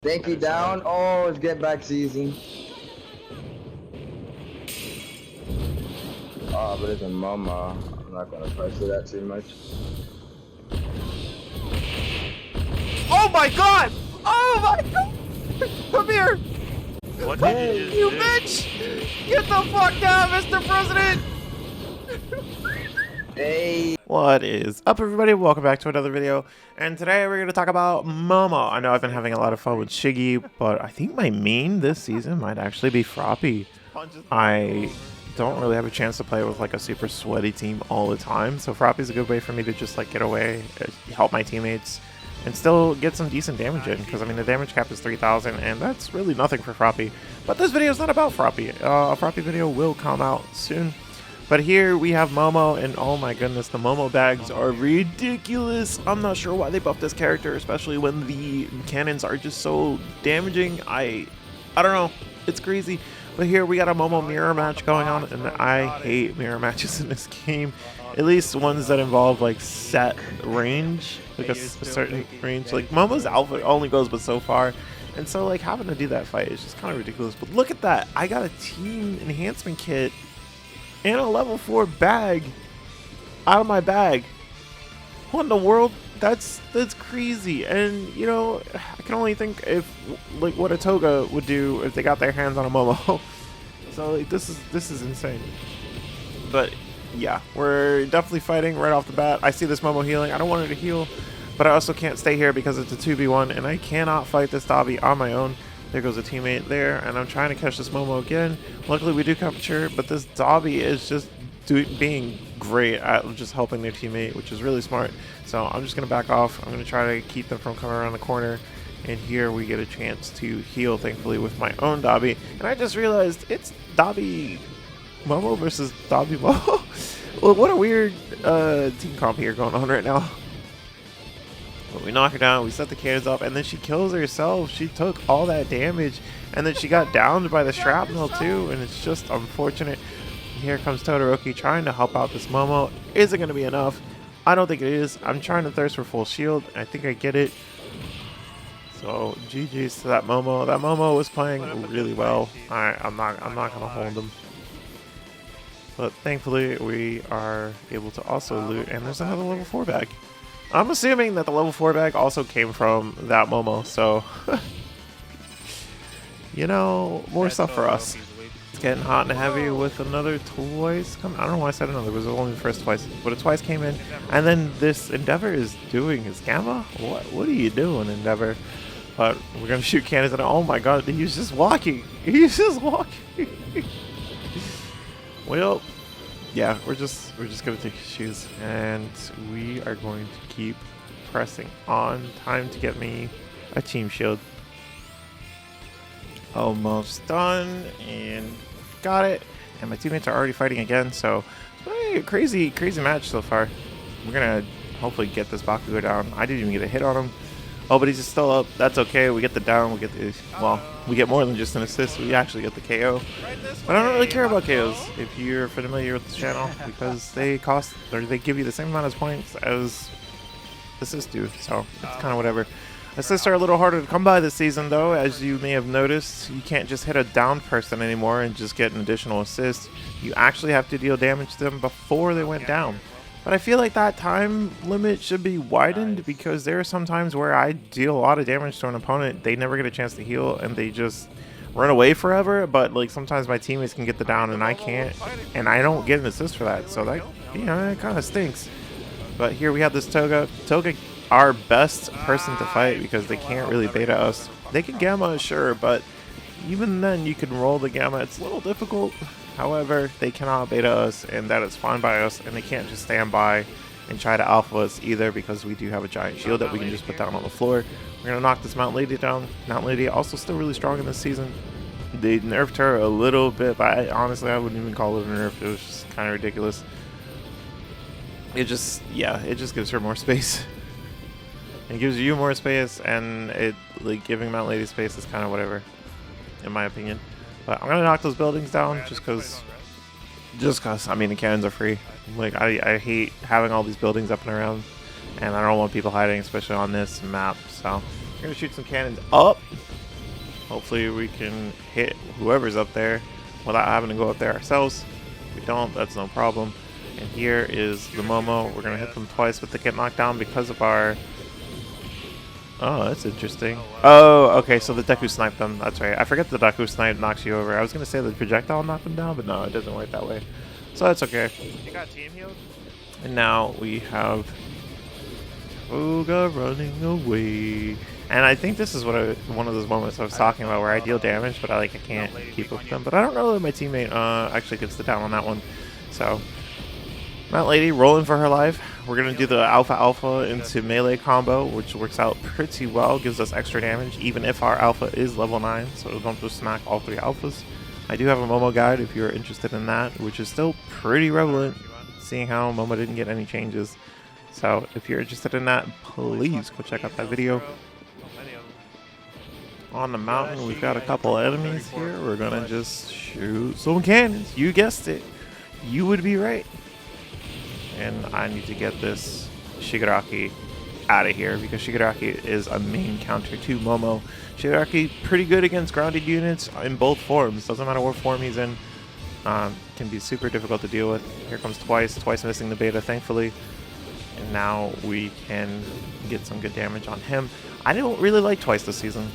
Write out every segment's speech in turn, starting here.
Think he down. Oh, his get back's easy. Oh, but it's a Momo. I'm not gonna pressure that too much. Oh my god! Oh my god! Come here! What did You bitch! Get the fuck down, Mr. President! Hey. What is up, everybody? Welcome back to another video. And today we're going to talk about Momo. I know I've been having a lot of fun with Shiggy, but I think my main this season might actually be Froppy. I don't really have a chance to play with like a super sweaty team all the time, so Froppy's a good way for me to just like get away, help my teammates, and still get some decent damage in, because I mean the damage cap is 3,000 and that's really nothing for Froppy. But this video is not about Froppy. A Froppy video will come out soon. But here we have Momo, and oh my goodness, the Momo bags are ridiculous. I'm not sure why they buffed this character, especially when the cannons are just so damaging. I don't know, it's crazy. But here we got a Momo mirror match going on, and I hate mirror matches in this game. At least ones that involve like set range, like a certain range. Like Momo's alpha only goes but so far. And so like having to do that fight is just kind of ridiculous. But look at that, I got a team enhancement kit and a level 4 bag out of my bag. What in the world? That's crazy. And you know, I can only think if like what a Toga would do if they got their hands on a Momo. So like, this is insane. But yeah, we're definitely fighting right off the bat. I see this Momo healing. I don't want her to heal, but I also can't stay here because it's a 2v1 and I cannot fight this Dobby on my own. There goes a teammate there, and I'm trying to catch this Momo again. Luckily we do capture, but this Dobby is just being great at just helping their teammate, which is really smart. So I'm just going to back off. I'm going to try to keep them from coming around the corner. And here we get a chance to heal, thankfully, with my own Dobby. And I just realized it's Dobby Momo versus Dobby Momo. Well, what a weird team comp here going on right now. But we knock her down, we set the cannons up, and then she kills herself. She took all that damage, and then she got downed by the shrapnel too, and it's just unfortunate. Here comes Todoroki trying to help out this Momo. Is it going to be enough? I don't think it is. I'm trying to thirst for full shield. I think I get it. So GG's to that Momo. That Momo was playing really well. I'm not going to hold him. But thankfully we are able to also loot, and there's another level 4 bag. I'm assuming that the level 4 bag also came from that Momo, so you know, more stuff for us. It's getting hot and heavy with another twice. I don't know why I said another, it was only the first twice, but a twice came in, and then this Endeavor is doing his gamma. What are you doing, Endeavor? But we're gonna shoot cannons at it. Oh my god, he's just walking. He's just walking. Well, yeah, we're just gonna take his shoes, and we are going to keep pressing on. Time to get me a team shield. Almost done, and got it. And my teammates are already fighting again, so hey, crazy match so far. We're gonna hopefully get this Bakugo down. I didn't even get a hit on him. Oh, but he's just still up. That's okay. We get the down. We get the, well, we get more than just an assist. We actually get the KO. But I don't really care about KOs if you're familiar with the channel, because they cost, or they give you the same amount of points as assists do. So it's kind of whatever. Assists are a little harder to come by this season, though. As you may have noticed, you can't just hit a downed person anymore and just get an additional assist. You actually have to deal damage to them before they went down. But I feel like that time limit should be widened, because there are some times where I deal a lot of damage to an opponent, they never get a chance to heal, and they just run away forever. But like sometimes my teammates can get the down and I can't, and I don't get an assist for that. So that, you know, it kind of stinks. But here we have this Toga. Toga, our best person to fight, because they can't really beta us. They can gamma, sure, but even then you can roll the gamma. It's a little difficult. However, they cannot beta us, and that is fine by us, and they can't just stand by and try to alpha us either, because we do have a giant shield that we can just put down on the floor. We're going to knock this Mountain Lady down. Mountain Lady also still really strong in this season. They nerfed her a little bit, but honestly I wouldn't even call it a nerf. It was just kind of ridiculous. It just, yeah, it just gives her more space. It gives you more space, and it, like, giving Mountain Lady space is kind of whatever, in my opinion. But I'm going to knock those buildings down just because, I mean, the cannons are free. Like, I hate having all these buildings up and around, and I don't want people hiding, especially on this map. So I'm going to shoot some cannons up, Hopefully we can hit whoever's up there without having to go up there ourselves. If we don't, that's no problem. And here is the Momo. We're going to hit them twice with the get knocked down because of our... Oh, that's interesting. Oh, okay, so the Deku sniped them. That's right. I forget the Deku snipe knocks you over. I was going to say the projectile knocked them down, but no, it doesn't work that way. So that's okay. You got team healed? And now we have Toga running away. And I think this is what one of those moments I was talking about where I deal damage, but I can't keep up with them. But I don't know that my teammate actually gets the down on that one. So that lady rolling for her life. We're going to do the alpha into melee combo, which works out pretty well. Gives us extra damage, even if our alpha is level 9. So we don't just smack all 3 alphas. I do have a Momo guide if you're interested in that, which is still pretty relevant, seeing how Momo didn't get any changes. So if you're interested in that, please go check out that video. On the mountain, we've got a couple enemies here. We're going to just shoot some cannons. You guessed it. You would be right. And I need to get this Shigaraki out of here because Shigaraki is a main counter to Momo. Shigaraki pretty good against grounded units in both forms. Doesn't matter what form he's in. Can be super difficult to deal with. Here comes Twice missing the beta, thankfully. And now we can get some good damage on him. I don't really like Twice this season.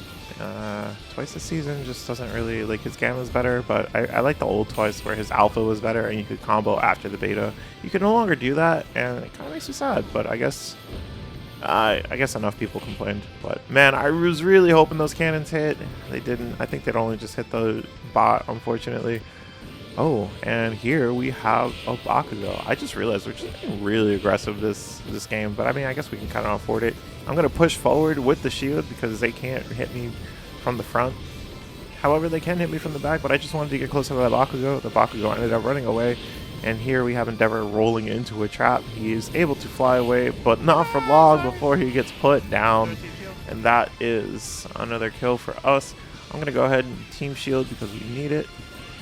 Twice this season just doesn't really, like, his gamma's better, but I like the old Twice where his alpha was better and you could combo after the beta. You can no longer do that, and it kind of makes me sad, but I guess enough people complained. But man, I was really hoping those cannons hit. They didn't. I think they'd only just hit the bot, unfortunately. Oh, and here we have a Bakugo. I just realized we're just being really aggressive this game, but I mean, I guess we can kind of afford it. I'm going to push forward with the shield because they can't hit me from the front. However, they can hit me from the back, but I just wanted to get closer to that Bakugo. The Bakugo ended up running away, and here we have Endeavor rolling into a trap. He is able to fly away, but not for long before he gets put down, and that is another kill for us. I'm going to go ahead and team shield because we need it.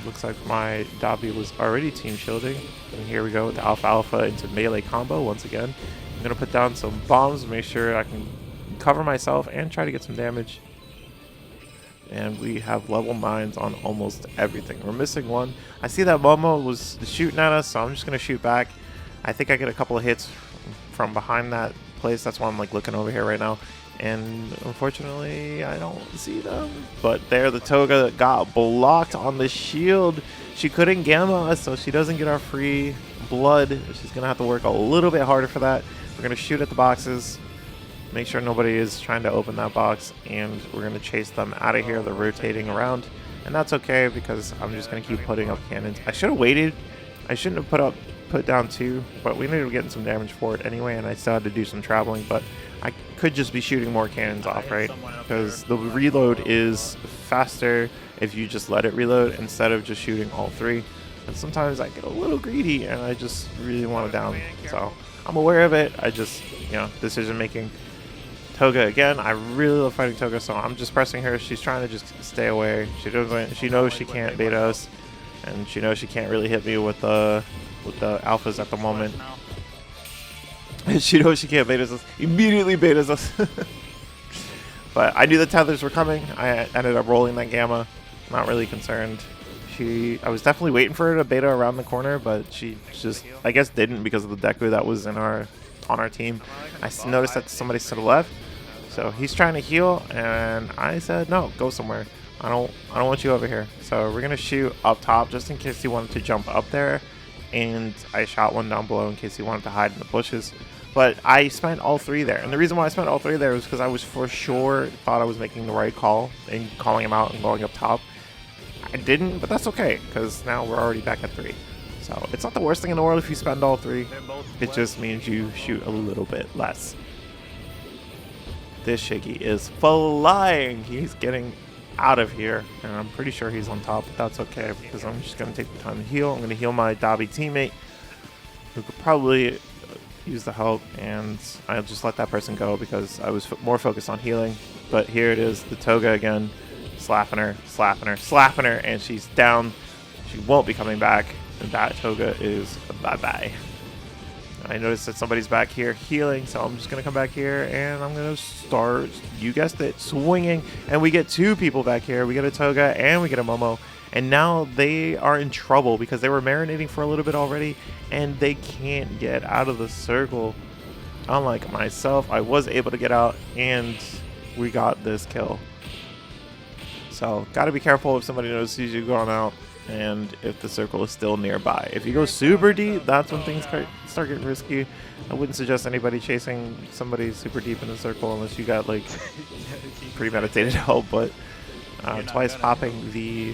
Looks like my Dabi was already team shielding. And here we go with the alpha into melee combo once again. I'm going to put down some bombs, make sure I can cover myself and try to get some damage. And we have level 9s on almost everything. We're missing one. I see that Momo was shooting at us, so I'm just going to shoot back. I think I get a couple of hits from behind that place. That's why I'm like looking over here right now. And unfortunately, I don't see them. But there, the Toga got blocked on the shield. She couldn't gamma us, so she doesn't get our free blood. She's going to have to work a little bit harder for that. We're going to shoot at the boxes. Make sure nobody is trying to open that box. And we're going to chase them out of here. They're rotating around. And that's okay because I'm just going to keep putting up cannons. I should have waited. I shouldn't have put down 2. But we ended up getting some damage for it anyway. And I still had to do some traveling. But I could just be shooting more cannons off, right? Because the reload is faster if you just let it reload instead of just shooting all 3. And sometimes I get a little greedy and I just really want to down. So I'm aware of it. I just, decision making. Toga again. I really love fighting Toga, so I'm just pressing her. She's trying to just stay away. She knows she can't bait us, and she knows she can't really hit me with the alphas at the moment. She knows she can't bait us. Immediately baitas us. But I knew the tethers were coming. I ended up rolling that gamma. Not really concerned. I was definitely waiting for her to beta around the corner, but she just, I guess, didn't because of the Deku that was on our team. I noticed that somebody's to the left, so he's trying to heal, and I said, no, go somewhere. I don't want you over here. So we're gonna shoot up top just in case he wanted to jump up there, and I shot one down below in case he wanted to hide in the bushes. But I spent all 3 there, and the reason why I spent all 3 there was because I was for sure thought I was making the right call and calling him out and going up top. I didn't, but that's okay because now we're already back at 3. So it's not the worst thing in the world if you spend all 3. It just means you shoot a little bit less. This Shiggy is flying. He's getting out of here, and I'm pretty sure he's on top, but that's okay because I'm just going to take the time to heal. I'm going to heal my Dabi teammate who could probably use the help, and I'll just let that person go because I was more focused on healing. But here it is, the Toga again, slapping her, and she's down. She won't be coming back, and that Toga is bye-bye. I noticed that somebody's back here healing, so I'm just going to come back here and I'm going to start, you guessed it, swinging. And we get 2 people back here. We get a Toga and we get a Momo. And now they are in trouble because they were marinating for a little bit already and they can't get out of the circle. Unlike myself, I was able to get out and we got this kill. So, got to be careful if somebody notices you going out and if the circle is still nearby. If you go super deep, that's when things start getting risky. I wouldn't suggest anybody chasing somebody super deep in the circle unless you got like premeditated help, but twice popping the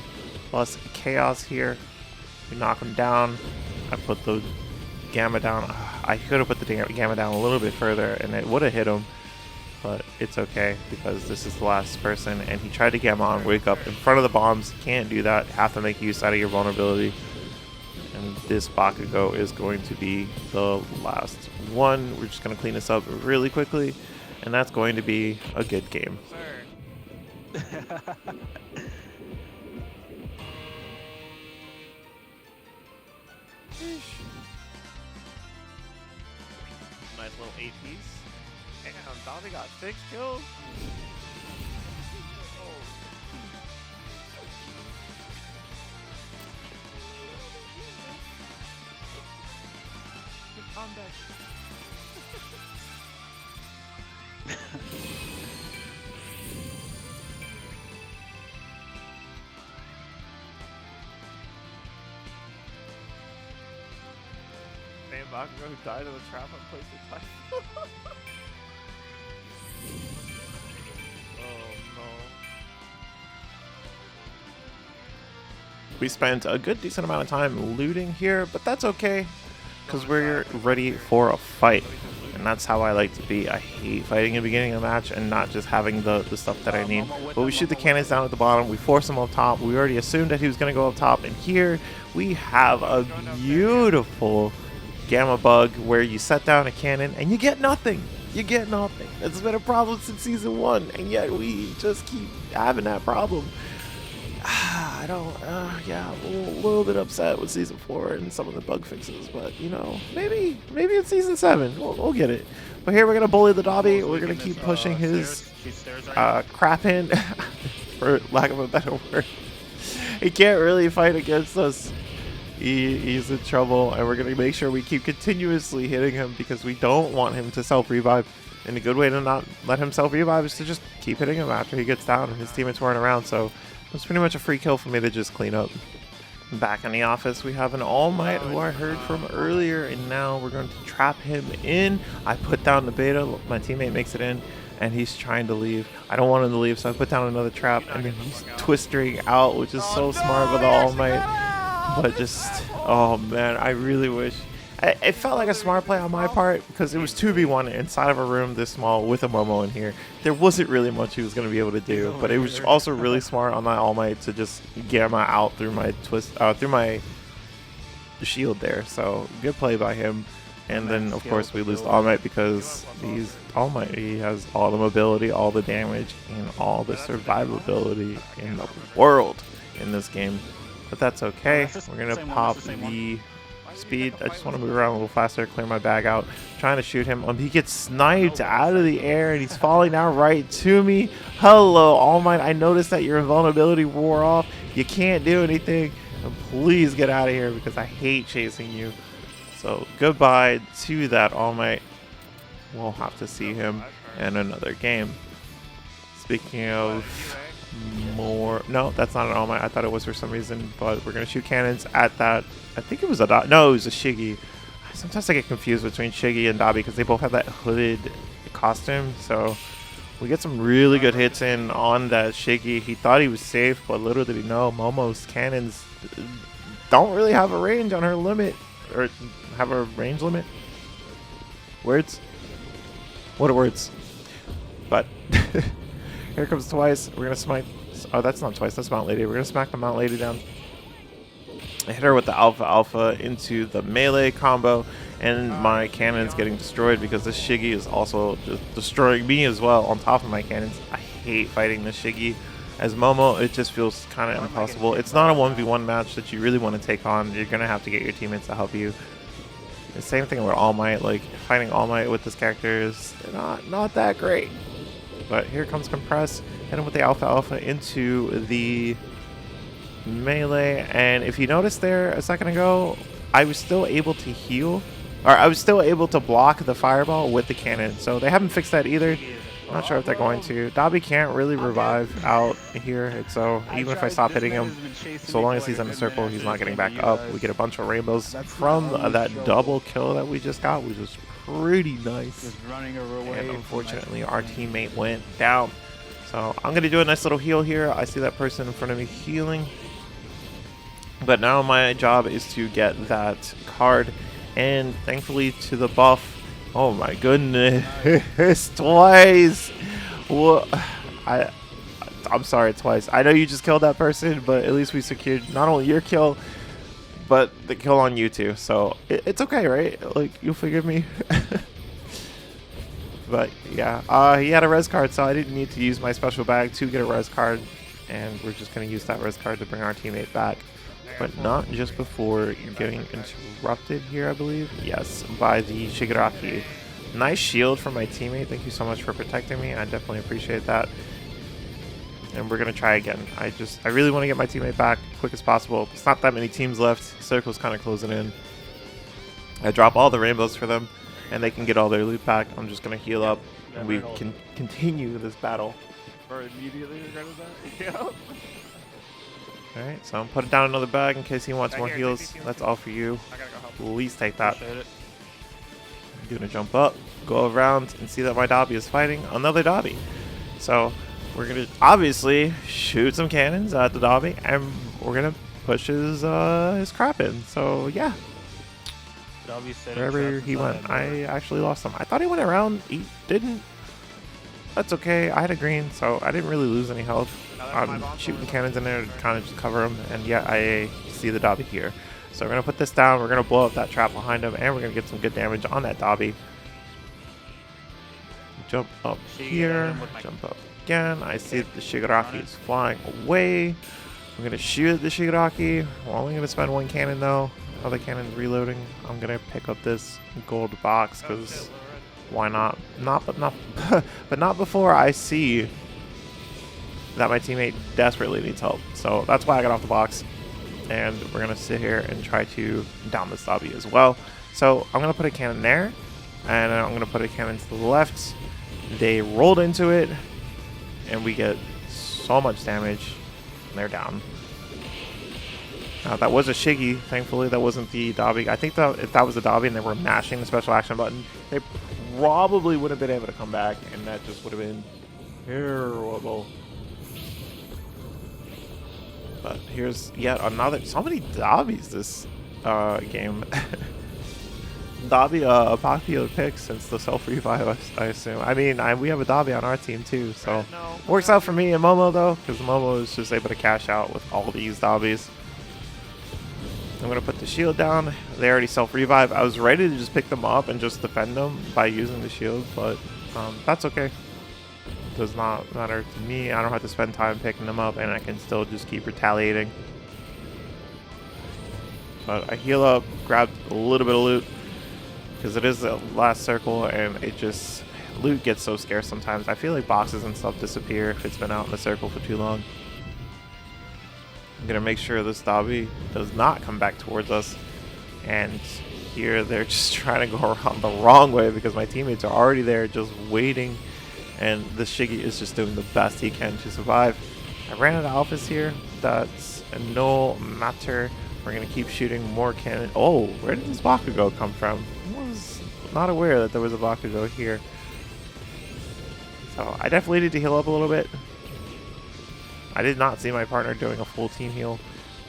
plus chaos here. We knock him down. I put the gamma down. I could have put the gamma down a little bit further and it would have hit him. But it's okay because this is the last person and he tried to gamma on, wake up in front of the bombs. Can't do that. Have to make use out of your vulnerability. And this Bakugo is going to be the last one. We're just going to clean this up really quickly. And that's going to be a good game. Nice little 8-piece. Damn, Dobby got 6 kills. Good comeback. Man, Bakugo who died in the trap and placed it twice. We spent a good decent amount of time looting here, but that's okay because we're ready for a fight. And that's how I like to be. I hate fighting in the beginning of a match and not just having the stuff that I need. But we shoot the cannons down at the bottom. We force him up top. We already assumed that he was going to go up top. And here we have a beautiful gamma bug where you set down a cannon and you get nothing. You get nothing. It's been a problem since season 1. And yet we just keep having that problem. I don't, yeah, I'm a little bit upset with season 4 and some of the bug fixes, but you know, maybe in season 7 we'll get it. But here we're gonna bully the Dobby. We're gonna keep pushing his crap in, for lack of a better word. He can't really fight against us. He's in trouble, and we're gonna make sure we keep continuously hitting him because we don't want him to self-revive. And a good way to not let him self-revive is to just keep hitting him after he gets down and his teammates weren't around. So it's pretty much a free kill for me to just clean up. Back in the office, we have an All Might who I heard from earlier, and now we're going to trap him in. I put down the beta, my teammate makes it in, and he's trying to leave. I don't want him to leave, so I put down another trap, and then he's twisting out, which is so smart with the All Might. But just, oh man, I really wish. It felt like a smart play on my part because it was 2v1 inside of a room this small with a Momo in here. There wasn't really much he was going to be able to do, but it was also really smart on that All Might to just gamma out through my through my shield there. So good play by him. And then of course we lose the All Might because he's All Might. He has all the mobility, all the damage, and all the survivability in the world in this game. But that's okay. We're gonna pop the speed. I just want to move around a little faster, clear my bag out. Trying to shoot him. He gets sniped out of the air and he's falling down right to me. Hello, All Might. I noticed that your invulnerability wore off. You can't do anything. And please get out of here because I hate chasing you. So goodbye to that All Might. We'll have to see him in another game. Speaking of more, no, that's not an All Might. I thought it was for some reason, but we're gonna shoot cannons at that. I think it was a no, it was a Shiggy. Sometimes I get confused between Shiggy and Dobby because they both have that hooded costume. So we get some really good hits in on that Shiggy. He thought he was safe, but little did he know Momo's cannons don't really have a range on her limit, or have a range limit. Words? What are words? But here comes Twice. We're gonna smite. Oh, that's not Twice. That's Mount Lady. We're gonna smack the Mount Lady down. I hit her with the Alpha into the melee combo, and my cannon's getting destroyed because this Shiggy is also just destroying me as well on top of my cannons. I hate fighting this Shiggy. As Momo, it just feels kind of impossible. It's not a 1v1 match that you really want to take on. You're going to have to get your teammates to help you. The same thing with All Might. Like fighting All Might with this character is not that great. But here comes Compress, hitting with the Alpha into the melee. And if you noticed there a second ago, I was still able to heal, or I was still able to block the fireball with the cannon. So they haven't fixed that either. I'm not sure if they're going to. Dobby can't really revive out here, so even if I stop hitting him, so long as he's in the circle, he's not getting back up. We get a bunch of rainbows from that double kill that we just got, which is pretty nice. And unfortunately, our teammate went down. So I'm going to do a nice little heal here. I see that person in front of me healing. But now my job is to get that card, and thankfully to the buff. Oh my goodness, twice. Well, I'm sorry, twice. I know you just killed that person, but at least we secured not only your kill, but the kill on you too. So it's okay, right? Like, you'll forgive me. But yeah, he had a res card, so I didn't need to use my special bag to get a res card. And we're just going to use that res card to bring our teammate back. But not just before getting interrupted here, I believe. Yes, by the Shigaraki. Nice shield from my teammate. Thank you so much for protecting me. I definitely appreciate that. And we're going to try again. I really want to get my teammate back quick as possible. It's not that many teams left. Circle's kind of closing in. I drop all the rainbows for them, and they can get all their loot back. I'm just going to heal up, and we can continue this battle. Or immediately regretted that? Yeah. Alright, so I'm putting down another bag in case he wants more heals. That's all for you. Please take that. I'm gonna jump up, go around, and see that my Dobby is fighting another Dobby. So we're gonna obviously shoot some cannons at the Dobby, and we're gonna push his crap in. So yeah. Wherever he went, I actually lost him. I thought he went around. He didn't. That's okay. I had a green, so I didn't really lose any health. I'm shooting cannons in there to kind of just cover him, and yeah, I see the Dobby here. So we're going to put this down, we're going to blow up that trap behind him, and we're going to get some good damage on that Dobby. Jump up here, jump up again. I see the Shigaraki is flying away. I'm going to shoot the Shigaraki. We're only going to spend one cannon though. Other cannon reloading. I'm going to pick up this gold box, because why not? But not before I see that my teammate desperately needs help. So that's why I got off the box. And we're going to sit here and try to down this Dobby as well. So I'm going to put a cannon there. And I'm going to put a cannon to the left. They rolled into it. And we get so much damage. And they're down. That was a Shiggy. Thankfully, that wasn't the Dobby. I think that if that was the Dobby and they were mashing the special action button, they probably would have been able to come back. And that just would have been terrible. But here's yet another. So many Dobbies this game. Dobby, a popular pick since the self-revive, I assume. I mean, we have a Dobby on our team too, so works out for me and Momo though, because Momo is just able to cash out with all these Dobbies. I'm gonna put the shield down. They already self-revive. I was ready to just pick them up and just defend them by using the shield, but that's okay. Does not matter to me. I don't have to spend time picking them up, and I can still just keep retaliating. But I heal up, grab a little bit of loot, because it is the last circle, and it just loot gets so scarce sometimes. I feel like boxes and stuff disappear if it's been out in the circle for too long. I'm gonna make sure this Dobby does not come back towards us. And here they're just trying to go around the wrong way because my teammates are already there just waiting. And the Shiggy is just doing the best he can to survive. I ran out of alphas here. That's no matter. We're going to keep shooting more cannon. Oh, where did this Bakugo come from? I was not aware that there was a Bakugo here. So I definitely need to heal up a little bit. I did not see my partner doing a full team heal.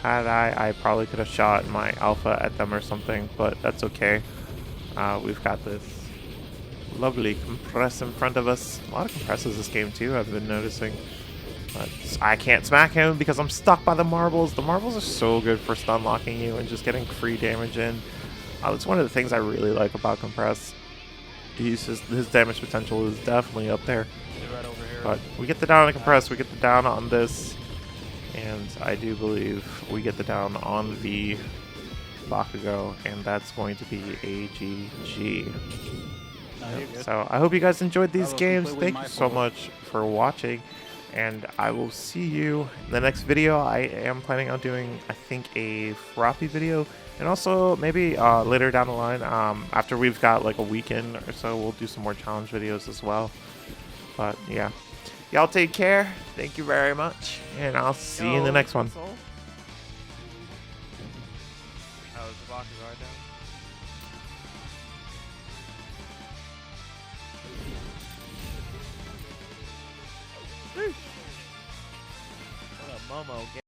Had I probably could have shot my alpha at them or something, but that's okay. We've got this lovely compress in front of us. A lot of compresses this game too, I've been noticing. But I can't smack him because I'm stuck by the marbles. The marbles are so good for stun locking you and just getting free damage in. That's one of the things I really like about compress. His damage potential is definitely up there. But we get the down on the compress, we get the down on this, and I do believe we get the down on the Bakugo, and that's going to be AGG. Good. So I hope you guys enjoyed these That was games. completely Thank my you so fault. much for watching, and I will see you in the next video. I am planning on doing, I think, a Froppy video, and also maybe later down the line, after we've got like a weekend or so, we'll do some more challenge videos as well. But yeah, y'all take care. Thank you very much, and I'll see you in the next one. How's the Bakugo right now? What a Momo game.